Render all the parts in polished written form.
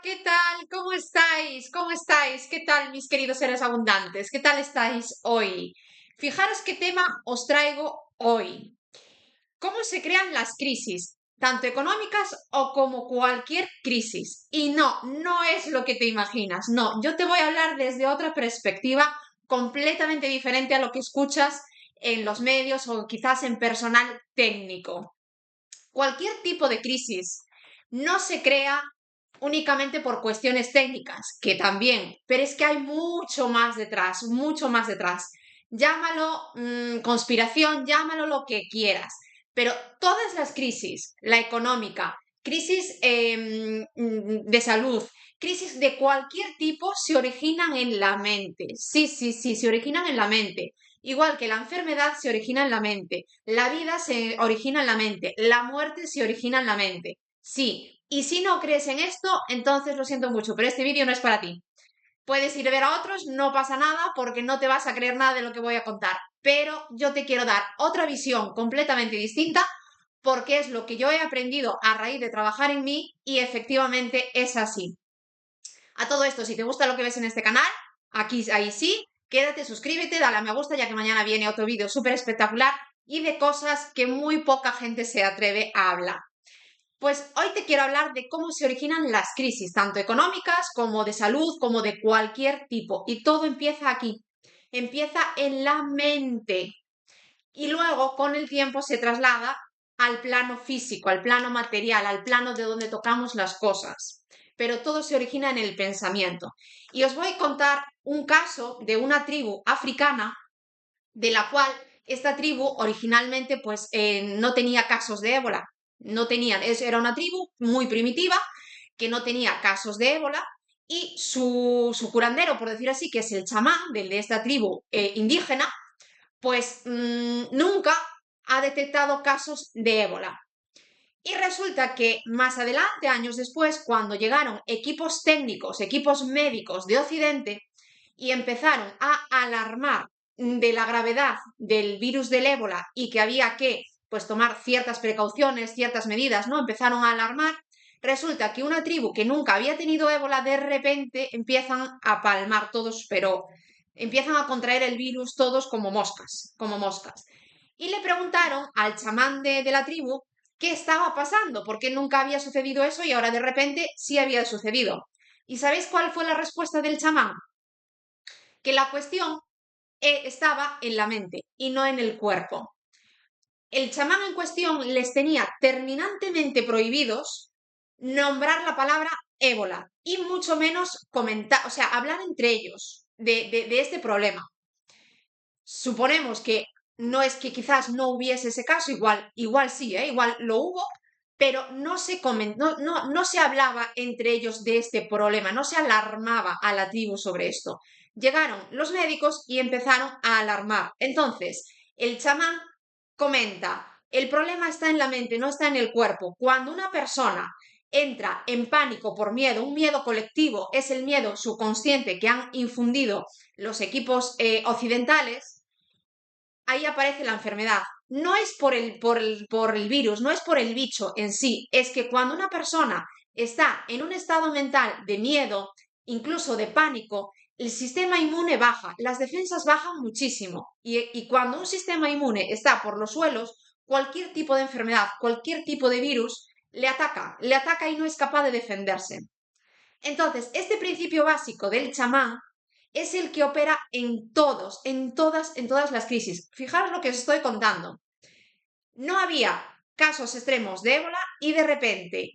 ¿qué tal? ¿Cómo estáis? ¿Cómo estáis? ¿Qué tal, mis queridos seres abundantes? ¿Qué tal estáis hoy? Fijaros qué tema os traigo hoy. ¿Cómo se crean las crisis, tanto económicas o como cualquier crisis? Y no, no es lo que te imaginas, no, yo te voy a hablar desde otra perspectiva completamente diferente a lo que escuchas en los medios o quizás en personal técnico. Cualquier tipo de crisis no se crea únicamente por cuestiones técnicas, que también, pero es que hay mucho más detrás, mucho más detrás. Llámalo conspiración, llámalo lo que quieras, pero todas las crisis, la económica, crisis de salud, crisis de cualquier tipo, se originan en la mente. Sí, sí, sí, se originan en la mente. Igual que la enfermedad se origina en la mente, la vida se origina en la mente, la muerte se origina en la mente. Sí, y si no crees en esto, entonces lo siento mucho, pero este vídeo no es para ti. Puedes ir a ver a otros, no pasa nada porque no te vas a creer nada de lo que voy a contar, pero yo te quiero dar otra visión completamente distinta porque es lo que yo he aprendido a raíz de trabajar en mí y efectivamente es así. A todo esto, si te gusta lo que ves en este canal, aquí, ahí sí, quédate, suscríbete, dale a me gusta, ya que mañana viene otro vídeo súper espectacular y de cosas que muy poca gente se atreve a hablar. Pues hoy te quiero hablar de cómo se originan las crisis, tanto económicas como de salud, como de cualquier tipo. Y todo empieza aquí, empieza en la mente. Y luego, con el tiempo, se traslada al plano físico, al plano material, al plano de donde tocamos las cosas. Pero todo se origina en el pensamiento. Y os voy a contar un caso de una tribu africana, de la cual esta tribu originalmente no tenía casos de ébola. No tenían, era una tribu muy primitiva que no tenía casos de ébola y su curandero, por decir así, que es el chamán de esta tribu indígena, nunca ha detectado casos de ébola. Y resulta que más adelante, años después, cuando llegaron equipos técnicos, equipos médicos de Occidente y empezaron a alarmar de la gravedad del virus del ébola y que había que tomar ciertas precauciones, ciertas medidas, ¿no? Empezaron a alarmar. Resulta que una tribu que nunca había tenido ébola, de repente empiezan a palmar todos, pero empiezan a contraer el virus todos como moscas, como moscas. Y le preguntaron al chamán de la tribu qué estaba pasando, porque nunca había sucedido eso y ahora de repente sí había sucedido. ¿Y sabéis cuál fue la respuesta del chamán? Que la cuestión estaba en la mente y no en el cuerpo. El chamán en cuestión les tenía terminantemente prohibidos nombrar la palabra ébola y mucho menos comentar, o sea, hablar entre ellos de este problema. Suponemos que no es que quizás no hubiese ese caso, igual sí, igual lo hubo, pero no se hablaba entre ellos de este problema, no se alarmaba a la tribu sobre esto. Llegaron los médicos y empezaron a alarmar. Entonces, el chamán comenta, el problema está en la mente, no está en el cuerpo. Cuando una persona entra en pánico por miedo, un miedo colectivo, es el miedo subconsciente que han infundido los equipos occidentales, ahí aparece la enfermedad. No es por el virus, no es por el bicho en sí, es que cuando una persona está en un estado mental de miedo, incluso de pánico, el sistema inmune baja, las defensas bajan muchísimo. Y cuando un sistema inmune está por los suelos, cualquier tipo de enfermedad, cualquier tipo de virus, le ataca y no es capaz de defenderse. Entonces, este principio básico del chamán es el que opera en todas las crisis. Fijaros lo que os estoy contando. No había casos extremos de ébola y de repente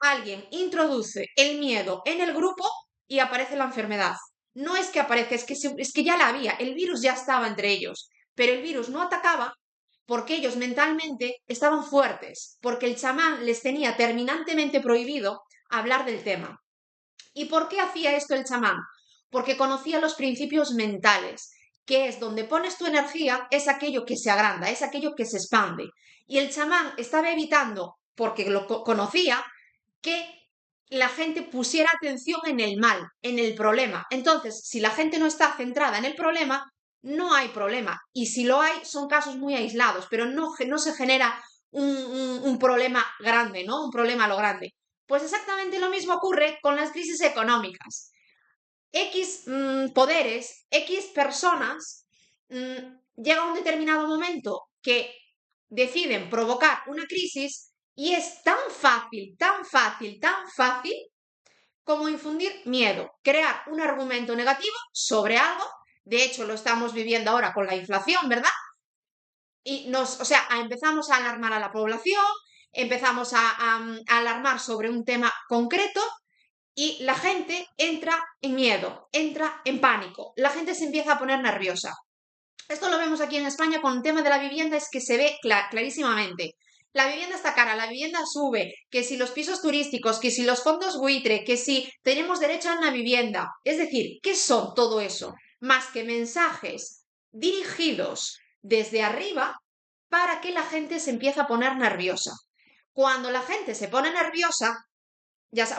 alguien introduce el miedo en el grupo y aparece la enfermedad. No es que aparezca, es que ya la había, el virus ya estaba entre ellos, pero el virus no atacaba porque ellos mentalmente estaban fuertes, porque el chamán les tenía terminantemente prohibido hablar del tema. ¿Y por qué hacía esto el chamán? Porque conocía los principios mentales, que es donde pones tu energía, es aquello que se agranda, es aquello que se expande. Y el chamán estaba evitando, porque lo conocía, que la gente pusiera atención en el mal, en el problema. Entonces, si la gente no está centrada en el problema, no hay problema. Y si lo hay, son casos muy aislados, pero no se genera un problema grande, ¿no? Un problema a lo grande. Pues exactamente lo mismo ocurre con las crisis económicas. X poderes, X personas, llega un determinado momento que deciden provocar una crisis y es tan fácil, tan fácil, tan fácil como infundir miedo, crear un argumento negativo sobre algo. De hecho, lo estamos viviendo ahora con la inflación, ¿verdad? Y o sea, empezamos a alarmar a la población, empezamos a alarmar sobre un tema concreto y la gente entra en miedo, entra en pánico, la gente se empieza a poner nerviosa. Esto lo vemos aquí en España con el tema de la vivienda, es que se ve clarísimamente. La vivienda está cara, la vivienda sube, que si los pisos turísticos, que si los fondos buitre, que si tenemos derecho a una vivienda. Es decir, ¿qué son todo eso? Más que mensajes dirigidos desde arriba para que la gente se empiece a poner nerviosa. Cuando la gente se pone nerviosa,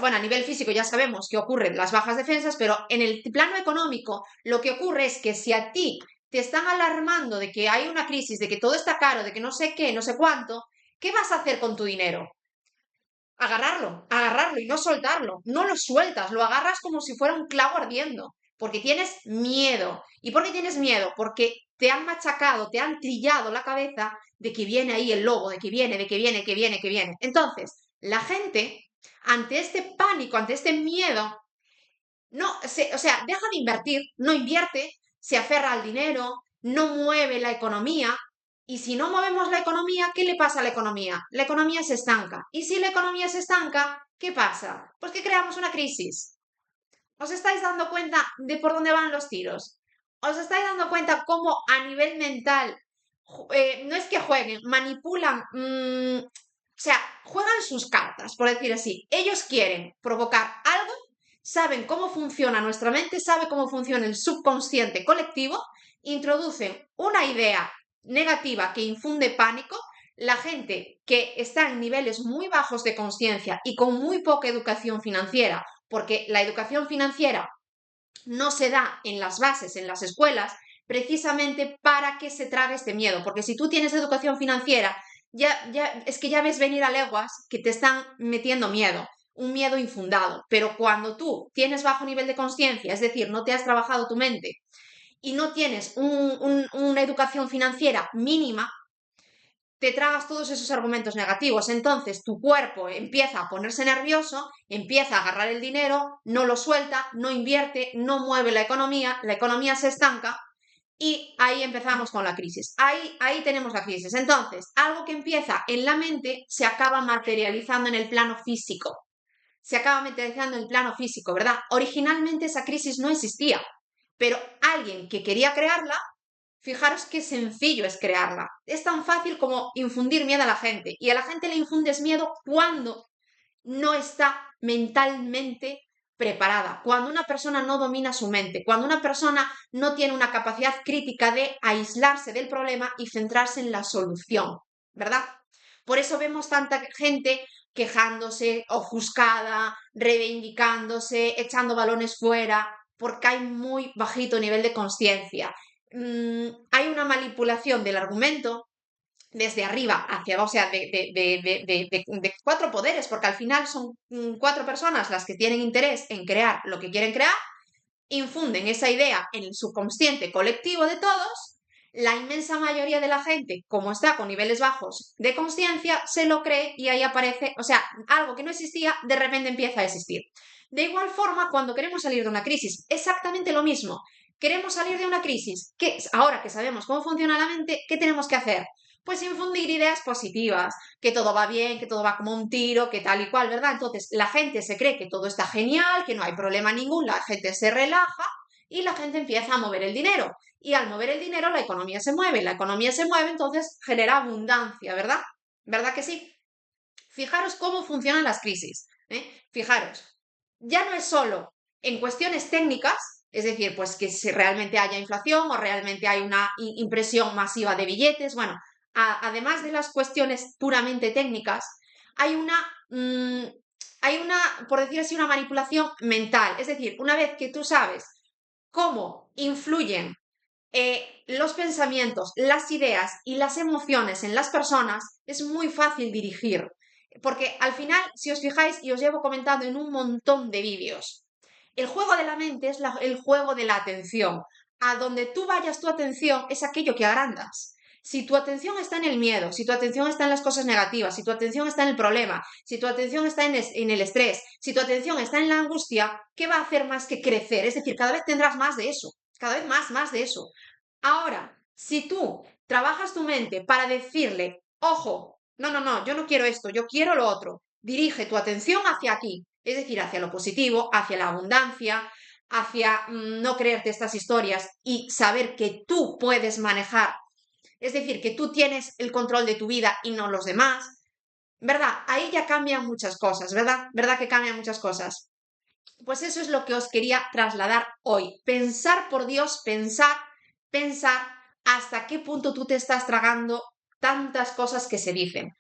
bueno, a nivel físico ya sabemos que ocurren las bajas defensas, pero en el plano económico lo que ocurre es que si a ti te están alarmando de que hay una crisis, de que todo está caro, de que no sé qué, no sé cuánto, ¿qué vas a hacer con tu dinero? Agarrarlo y no soltarlo. No lo sueltas, lo agarras como si fuera un clavo ardiendo, porque tienes miedo. ¿Y por qué tienes miedo? Porque te han machacado, te han trillado la cabeza de que viene ahí el lobo, de que viene, de que viene, que viene, que viene. Entonces, la gente, ante este pánico, ante este miedo, no, o sea, deja de invertir, no invierte, se aferra al dinero, no mueve la economía. Y si no movemos la economía, ¿qué le pasa a la economía? La economía se estanca. Y si la economía se estanca, ¿qué pasa? Pues que creamos una crisis. ¿Os estáis dando cuenta de por dónde van los tiros? ¿Os estáis dando cuenta cómo a nivel mental, no es que jueguen, manipulan, o sea, juegan sus cartas, por decir así? Ellos quieren provocar algo, saben cómo funciona nuestra mente, saben cómo funciona el subconsciente colectivo, introducen una idea negativa que infunde pánico. La gente que está en niveles muy bajos de conciencia y con muy poca educación financiera, porque la educación financiera no se da en las bases, en las escuelas, precisamente para que se trague este miedo. Porque si tú tienes educación financiera, es que ya ves venir a leguas que te están metiendo miedo, un miedo infundado. Pero cuando tú tienes bajo nivel de conciencia, es decir, no te has trabajado tu mente y no tienes una educación financiera mínima, te tragas todos esos argumentos negativos. Entonces tu cuerpo empieza a ponerse nervioso, empieza a agarrar el dinero, no lo suelta, no invierte, no mueve la economía se estanca y ahí empezamos con la crisis. Ahí tenemos la crisis. Entonces, algo que empieza en la mente se acaba materializando en el plano físico. Se acaba materializando en el plano físico, ¿verdad? Originalmente esa crisis no existía, pero alguien que quería crearla. Fijaros qué sencillo es crearla. Es tan fácil como infundir miedo a la gente. Y a la gente le infundes miedo cuando no está mentalmente preparada, cuando una persona no domina su mente, cuando una persona no tiene una capacidad crítica de aislarse del problema y centrarse en la solución, ¿verdad? Por eso vemos tanta gente quejándose, ofuscada, reivindicándose, echando balones fuera, porque hay muy bajito nivel de conciencia. Hay una manipulación del argumento desde arriba hacia abajo, o sea, de cuatro poderes, porque al final son cuatro personas las que tienen interés en crear lo que quieren crear, infunden esa idea en el subconsciente colectivo de todos. La inmensa mayoría de la gente, como está con niveles bajos de conciencia, se lo cree y ahí aparece, o sea, algo que no existía, de repente empieza a existir. De igual forma, cuando queremos salir de una crisis, exactamente lo mismo. Queremos salir de una crisis, ahora que sabemos cómo funciona la mente, ¿qué tenemos que hacer? Pues infundir ideas positivas, que todo va bien, que todo va como un tiro, que tal y cual, ¿verdad? Entonces la gente se cree que todo está genial, que no hay problema ningún, la gente se relaja y la gente empieza a mover el dinero. Y al mover el dinero la economía se mueve, entonces genera abundancia, ¿verdad? ¿Verdad que sí? Fijaros cómo funcionan las crisis, ¿eh? Fijaros, ya no es solo en cuestiones técnicas, es decir, pues que si realmente haya inflación o realmente hay una impresión masiva de billetes, bueno, además de las cuestiones puramente técnicas, hay una, por decir así, una manipulación mental. Es decir, una vez que tú sabes cómo influyen los pensamientos, las ideas y las emociones en las personas, es muy fácil dirigir. porque al final, si os fijáis, y os llevo comentando en un montón de vídeos, el juego de la mente es el juego de la atención. A donde tú vayas tu atención es aquello que agrandas. Si tu atención está en el miedo, si tu atención está en las cosas negativas, si tu atención está en el problema, si tu atención está en el estrés, si tu atención está en la angustia, ¿qué va a hacer más que crecer? Es decir, cada vez tendrás más de eso, cada vez más de eso. Ahora, si tú trabajas tu mente para decirle, ojo, no, yo no quiero esto, yo quiero lo otro, dirige tu atención hacia aquí, es decir, hacia lo positivo, hacia la abundancia, hacia no creerte estas historias y saber que tú puedes manejar, es decir, que tú tienes el control de tu vida y no los demás, ¿verdad? Ahí ya cambian muchas cosas, ¿verdad? ¿Verdad que cambian muchas cosas? Pues eso es lo que os quería trasladar hoy. Pensar, por Dios, pensar hasta qué punto tú te estás tragando tantas cosas que se dicen.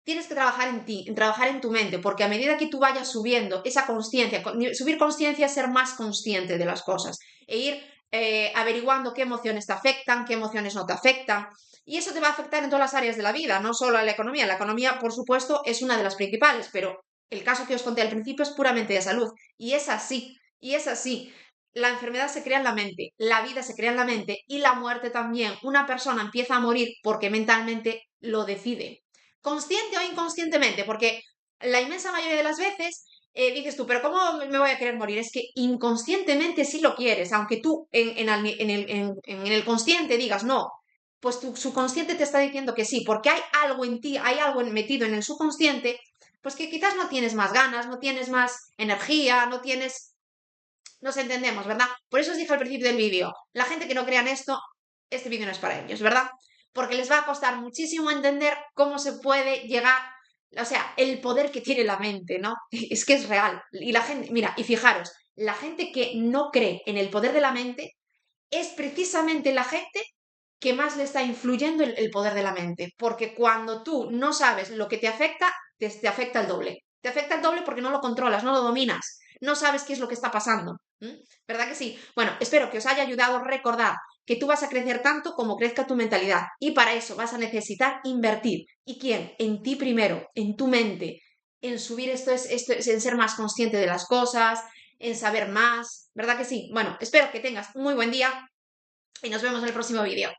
Tienes que trabajar en ti, en trabajar en tu mente, porque a medida que tú vayas subiendo esa conciencia, subir conciencia es ser más consciente de las cosas e ir averiguando qué emociones te afectan, qué emociones no te afectan. Y eso te va a afectar en todas las áreas de la vida, no solo en la economía. La economía, por supuesto, es una de las principales, pero el caso que os conté al principio es puramente de salud. Y es así, y es así. La enfermedad se crea en la mente, la vida se crea en la mente y la muerte también. Una persona empieza a morir porque mentalmente lo decide, consciente o inconscientemente, porque la inmensa mayoría de las veces dices tú, pero ¿cómo me voy a querer morir? Es que inconscientemente sí lo quieres, aunque tú en el consciente digas no, pues tu subconsciente te está diciendo que sí, porque hay algo en ti, hay algo metido en el subconsciente, pues que quizás no tienes más ganas, no tienes más energía, no tienes... Nos entendemos, ¿verdad? Por eso os dije al principio del vídeo, la gente que no crea en esto, este vídeo no es para ellos, ¿verdad? Porque les va a costar muchísimo entender cómo se puede llegar, o sea, el poder que tiene la mente, ¿no? Es que es real. Y la gente, mira, y fijaros, la gente que no cree en el poder de la mente es precisamente la gente que más le está influyendo el poder de la mente. Porque cuando tú no sabes lo que te afecta, te afecta el doble. Te afecta el doble porque no lo controlas, no lo dominas, no sabes qué es lo que está pasando. ¿Verdad que sí? Bueno, espero que os haya ayudado a recordar que tú vas a crecer tanto como crezca tu mentalidad. Y para eso vas a necesitar invertir. ¿Y quién? En ti primero, en tu mente, en subir esto es en ser más consciente de las cosas, en saber más. ¿Verdad que sí? Bueno, espero que tengas un muy buen día y nos vemos en el próximo vídeo.